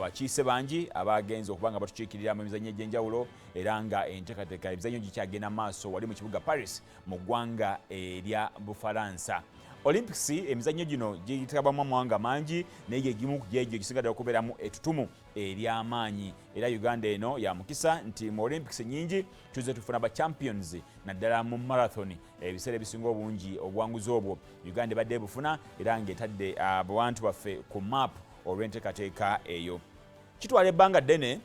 abakiise bangi abagenze okubanga batukiikirira mu mizannyo egy'enjawulo era nga enteekateeka ebizannyo gikyagenda maaso wali mu kibuga Paris mu ggwanga erya Bufalansa. Olympics emizannyo gino giyitabamu amawanga mangi naye egimu ku gyegyo gisigadde okubeeramu ettutumu ery'amaanyi era Uganda eno ya mukisa nti mu Olympics nyingi tuze tufuna ba champions naddala mu marathon ebiseera ebisinga obungi obuwanguzi obwo Uganda ebadde bufuna era ng'etadde abantu baffe ku map olw'enteekateeka eyo. Kitwala ebbanga ddene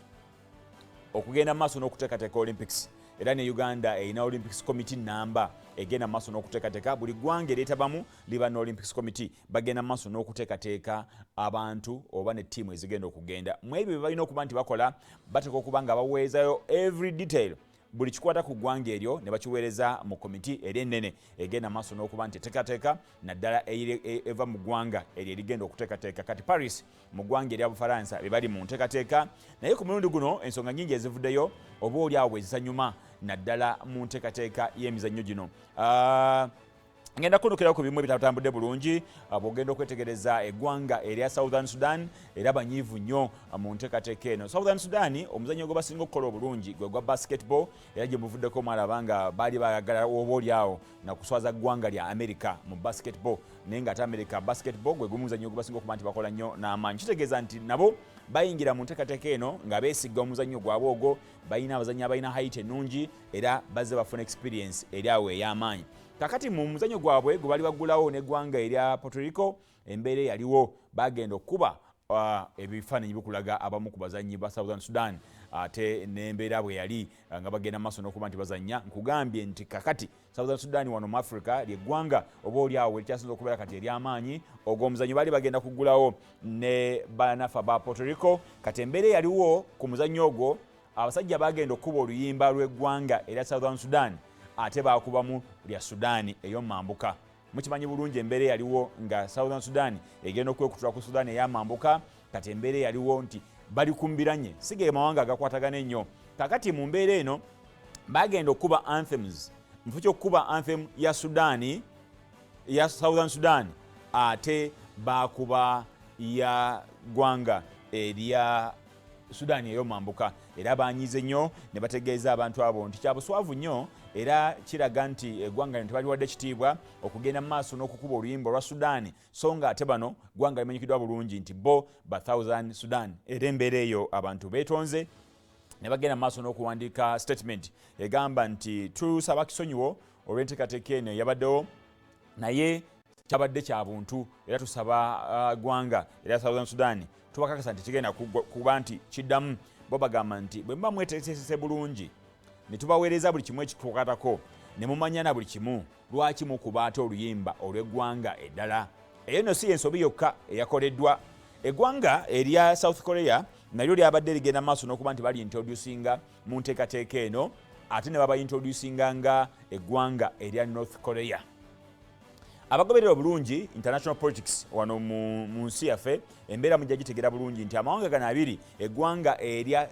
okugenda maaso n'okuteekateeka Olympics era ne Uganda erina Olympics Committee namba egenda maaso n'okuteekateeka buli ggwanga eryetabamu liba ne Olympics Committee bagenda maaso n'okuteekateeka abantu oba ne ttiimu ezigenda okugenda mu ebyo bye balina okuba nti bakola bateeka okuba nga baweezayo every detail buli kikwata ku ggwanga eryo ne bakiweereza mu komiti eri ennene egenda maaso n'okuba nti eteekateeka naddala eva mu ggwanga eryo erigenda okuteekateeka. Kati Paris mu ggwanga erya Bufalansa be bali mu nteekateeka naye ku mulundi guno ensonga nnyingi ezivuddeyo oba oli awo ezisanyuma naddala mu nteekateeka y'emizannyo gino. Ngenda kunukira ku bimu ebitatambudde bulungi bw'ogenda okwetegereza eggwanga erya Southern Sudan era banyiivu nnyo mu nteekateeka eno. Southern Sudan omuzannyo gwe basinga okukola obulungi gwe gwa basketball era gye muvuddeko mwalaba nga baali baagala oba oli awo na kuswaza ggwanga lya America mu basketball naye nga ate America basketball gwe gumu muzannyo gwe basinga okuba nti bakola nnyo n'amaanyi. Kitegeeza nti nabo bayingira mu nteekateeka eno nga beesigga omuzannyo gwabwe ogwo balina abazannyi abalina height ennungi era bazze bafuna experience eri awo ey'amaanyi. Kakati mu muzannyo gwabwe gwe bali baggulawo n'eggwanga erya Puerto Rico embeera yaliwo bagenda okuba ebifaananyi bikulaga abamu ku bazannyi ba Southern Sudan ate n'embeera bwe yali nga bagenda maaso n'okuba nti bazannya. Nkugambye nti kakati Southern Sudan wano mu Africa ly'eggwanga oba oli awo erikyasinza okubeera kati ery'amaanyi ogw'omuzannyo baali bagenda kuggulawo ne banafa ba Puerto Rico. Kati embeera yaliwo ku muzannyo ogwo abasajja bagenda okuba oluyimba lw'eggwanga erya Southern Sudan ate bakubamu lya Sudan ey'omambuka. Mukimanyi bulungi embeera yaliwo nga Southern Sudan egenda okwekutula ku Sudan ey'amambuka. Kati embeera yaliwo nti bali kumbiranye sige mawanga agakwatagana ennyo. Kakati mu mbeera eno bagenda okuba anthems mufu ky'okuba anthem ya Sudan ya Southern Sudan ate bakuba ya ggwanga erya Sudan ey'omambuka era banyize nnyo ne bategeeza abantu abo nti kyabuswavu nnyo era kiraga nti eggwanga tebaliwadde kitiibwa okugenda mu maaso n'okukuba oluyimba olwa Sudan so nga ate bano ggwanga limanyikiddwa bulungi nti bo ba Southern Sudan era embeera eyo abantu beetonze ne bagenda mu maaso n'okuwandiika statement egamba nti tusaba kisonyiwo olw'enteekateeka eno yabaddewo naye kyabadde kya buntu era tusaba ggwanga era Southern Sudan tubakakasa nti kigenda kuba nti kiddamu. Bo bagamba nti bwe muba mweteesese bulungi ne tubaweereza buli kimu ekitukwatako ne mumanya na buli kimu lwaki mukuba ate oluyimba olw'eggwanga eddala. Eyo no si ensobi yokka eyakoleddwa. Eggwanga erya South Korea nalyo lyabadde ligenda maaso n'okuba nti bali introducinga mu nteekateeka eno ate ne baba introducinga nga eggwanga erya North Korea. Abagoberera bulungi international politics wano mu nsi yaffe embeera mujja gitegera bulungi nti amawanga gano abiri eggwanga erya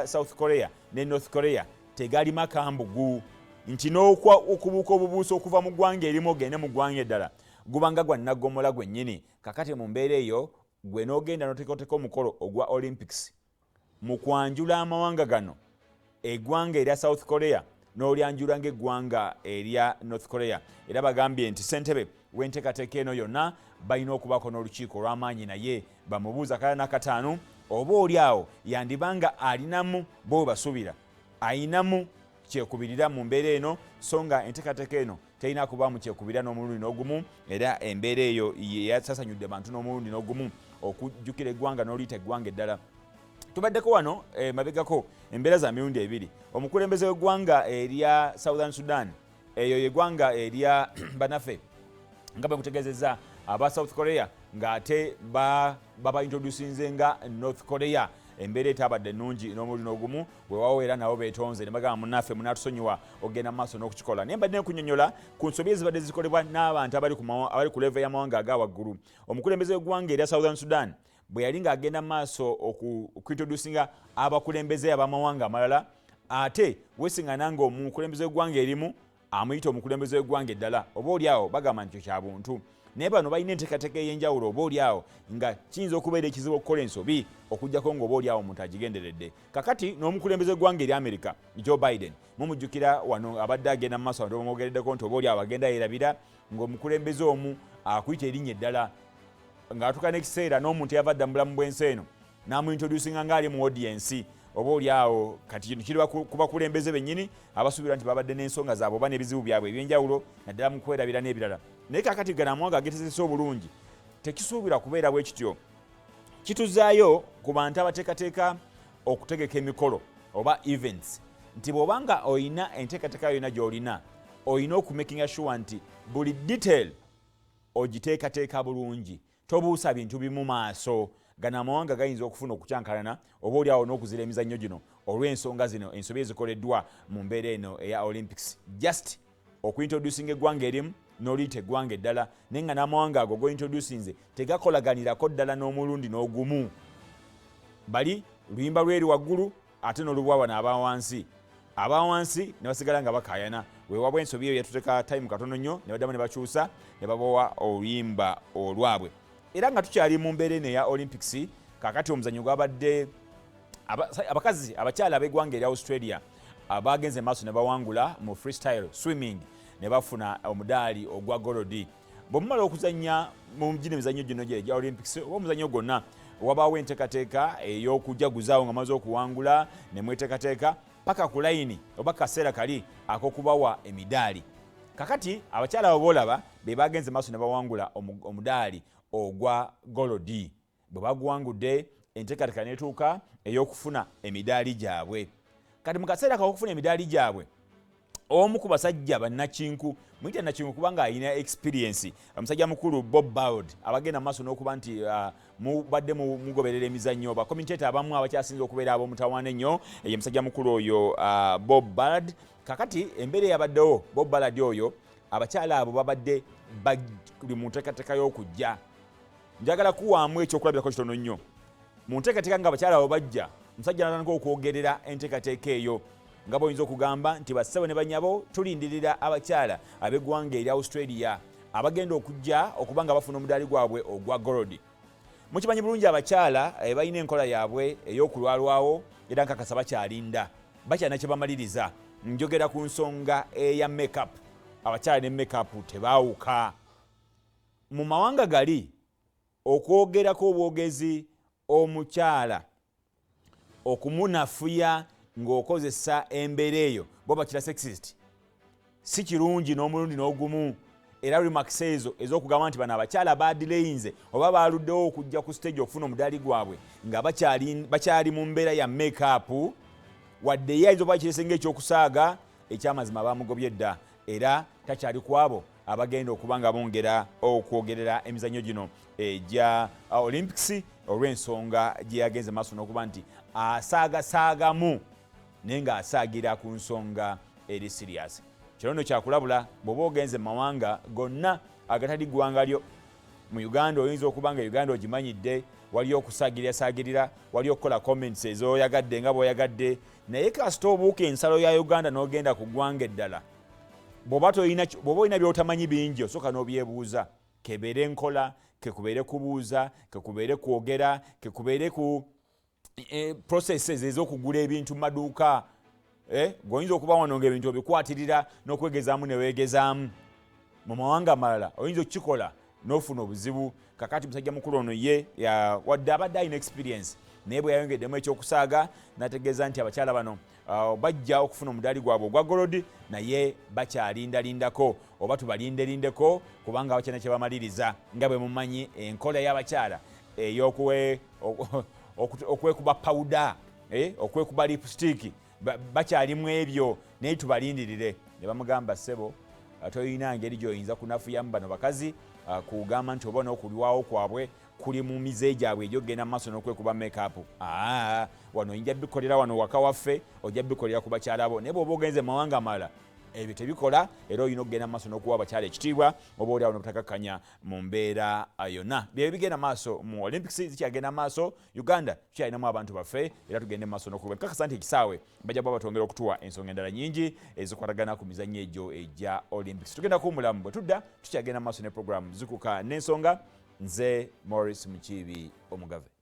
South Korea ne North Korea tegali makambugu nti n'okubuuka obubuuso okuva mu ggwanga erimu ogende mu ggwanga eddala gubanga gwa naggomola gwennyini. Kakati mu mbeera eyo gwe n'ogenda n'oteekateeka omukolo ogwa Olympics mu kwanjula amawanga gano eggwanga erya South Korea n'olyanjula ng'eggwanga erya North Korea era bagambye nti ssentebe w'enteekateeka eno yonna balina okubaako n'olukiiko olw'amaanyi naye bamubuuza kala n'akataano oba oli awo yandibanga alinamu bo basuubira ayinamu kyekubirira mu mbeera eno so nga enteekateeka eno terina kubaamu kyekubirira n'omulundi n'ogumu era embeera eyo yasasanyudde bantu n'omulundi n'ogumu okujjukira eggwanga n'oliyita eggwanga eddala. Tubaddeko wano mabegako embeera za mirundi ebiri. Omukulembeze w'eggwanga erya Southern Sudan eyo yeggwanga erya banafe nga bwe mutegeezezza aba South Korea ng'ate baba introducinze nga North Korea. Embeera etabadde ennungi n'omulundi n'ogumu bwe waweera nabo beetonze ne bagamba munnaffe munaatusonyiwa ogenda maaso n'okukikola. Naye mbadde nkunnyonnyola ku nsobi ezibadde zikolebwa n'abantu abali ku level y'amawanga aga waggulu. Omukulembeze w'eggwanga erya Southern Sudan bwe yali ng'agenda maaso okuintroducinga abakulembeze ab'amawanga amalala ate weesiŋŋana ng'omukulembeze w'eggwanga erimu amuyita omukulembeze w'eggwanga eddala oba oli awo bagamba nti kya buntu. naye bano balina enteekateeka ey'enjawulo oba oli awo nga kiyinza okubeera ekizibu okukola ensobi okujjako ng'oba oli awo omuntu agigenderedde. Kakati n'omukulembeze gwanga eri America Joe Biden mumujjukira wano abadde agenda mu maaso abantu bamwogereddeko nti oba oli awo agenda yerabira ng'omukulembeze omu akuyita erinnya eddala ng'atuuka n'ekiseera n'omuntu eyavadda mu bulamu bw'ensi eno n'amuintroducinga ng'ali mu audience oba oli awo kati kino kiri ku bakulembeze bennyini abasuubira nti babadde n'ensonga zaabwe oba n'ebizibu byabwe eby'enjawulo naddala mu kwerabira n'ebirala. Naye kakati gano amawanga ageetezesa obulungi tekisuubira kubeera bwe kityo. Kituzaayo ku bantu abateekateeka okutegeka emikolo oba events nti bw'obanga oyina enteekateeka yonna gy'olina oyina okumakinga sure nti buli detail ogiteekateeka bulungi, tobuusa bintu bimu maaso. Gano amawanga gayinza okufuna okukyankalana oba oli awo n'okuzira emizannyo gino olw'ensonga zino ensobi ezikoleddwa mu mbeera eno eya Olympics. Just okuintroducinga eggwanga erimu n'oliyita eggwanga eddala naye nga n'amawanga ago gointroducinze tegakolaganirako ddala n'omulundi n'ogumu. Bali luyimba lweri waggulu ate n'olubwa wano abawansi. Abawansi ne basigala nga bakaayana. Weewabwa ensobi eyo yatuteeka time katono nnyo ne baddamu ne bakyusa ne babowa oluyimba olwabwe. Era nga tukyali mu mbeera eno eya Olympics, kakati omuzannyo gwabadde abakazi abakyala ab'eggwanga erya Australia abagenze maaso ne bawangula mu freestyle swimming ne bafuna omudaali ogwa golodi. Bw'omumala okuzannya mu gino emizannyo gino gya Olympics oba omuzannyo gwonna wabaawo enteekateeka ey'okujaguzaawo nga maze okuwangula ne mweteekateeka paka ku layini oba kaseera kali ak'okubawa emidaali. Kakati abakyala abo boolaba be bagenze maaso ne bawangula omudaali ogwa golodi. Bwe baguwangudde enteekateeka neetuuka ey'okufuna emidaali gyabwe. Kati mu kaseera k'okufuna emidaali gyabwe omu ku basajja bannakinku muyita nakinku kubanga alina experience omusajja mukulu Bob Ballard abagenda mu maaso n'okuba nti mubadde mugoberera emizannyo bakomiteta abamu abakyasinza okubeera ab'omutawaana ennyo ye musajja mukulu oyo Bob Ballard. Kakati embeera eyabaddewo Bob Ballard oyo abakyala abo babadde bali mu nteekateeka y'okujja. Njagala kuwaamu ekyokulabirako kitono nnyo mu nteekateeka nga abakyala abo bajja omusajja n'atandika okwogerera enteekateeka eyo nga bw'oyinza okugamba nti bassebo ne bannyabo tulindirira abakyala ab'eggwanga erya Australia abagenda okujja okuba nga bafuna omudaali gwabwe ogwa golodi. Mukimanyi bulungi abakyala balina enkola yaabwe ey'okulwalwawo era nkakasa bakyalinda bakyalina kye bamaliriza. Njogera ku nsonga eya makeup. Abakyala ne makeup tebaawuka. Mu mawanga gali okwogerako obwogezi omukyala okumunafuya ng'okozesa embeera eyo bo bakira sexist si kirungi n'omulundi n'ogumu. Era remarks ezo ez'okugamba nti bano abakyala badireyinze oba baluddewo okujja ku stage okufuna omudaali gwabwe nga bakyali mu mbeera ya makeup wadde ye ayinza okuba kiresenga ekyokusaaga ekyamazima bamugobye dda era takyali ku abo abagenda okuba nga bongera okwogerera emizannyo gino egya Olympics olw'ensonga gye yagenze maaso n'okuba nti asaagasaagamu naye ng'asaagira ku nsonga eri serious. Kino nno kyakulabula bw'oba ogenze mu mawanga gonna agatali ggwanga lyo. Mu Uganda oyinza okuba nga Uganda ogimanyidde, waliyo okusaagirira, waliyo okukola comments ez'oyagadde nga bw'oyagadde, naye kasita obuuka ensalo ya Uganda n'ogenda ku ggwanga eddala bw'oba olina by'otamanyi bingi osooka n'obyebuuza. Kebeere nkola, kekubeere kubuuza, kekubeere kwogera, kekubeere ku processes ez'okugula ebintu mu maduuka. G'oyinza okuba wano ng'ebintu obikwatirira n'okwegezaamu ne weegezaamu. Mu mawanga amalala oyinza okukikola n'ofuna obuzibu. Kakati musajja mukulu ono ye wadde abadde alina experience naye bwe yayongeddemu ekyokusaaga n'ategeeza nti abakyala bano bajja okufuna omudaali gwabwe ogwa golodi naye bakyalindalindako oba tubalinderindeko kubanga bakyalina kye bamaliriza. Nga bwe mumanyi enkola y'abakyala okwekuba pawuda, okwekuba lipstick bakyalimu ebyo naye tubalindirire. Ne bamugamba ssebo toyina ngeri gy'oyinza kunafuyamu bano bakazi kugamba nti oba n'okulwawo kwabwe kuli mu mize gyabwe egy'okgenda mu maaso n'okwekuba makeup. Wano oyinja bikolera wano waka waffe ojja bikolera ku bakyala bo naye bw'oba ogenze mawanga amalala ebyo tebikola era olina okugenda maaso n'okuwa abakyala ekitiibwa oba oli awo nobutakkakkanya mu mbeera yonna. Bye bigenda maaso mu Olympics zikyagenda maaso. Uganda tukyalinamu abantu baffe era tugende maaso n'okuba nkakasa nti ekisaawe bajja kuba batwongera okutuwa ensonga endala nnyingi ezikwatagana ku mizannyo egyo egya Olympics. Tugenda kuwumulamu bwe tudda tukyagenda maaso ne programu zikuka n'ensonga. Nze Morris Mukiibi Omugave.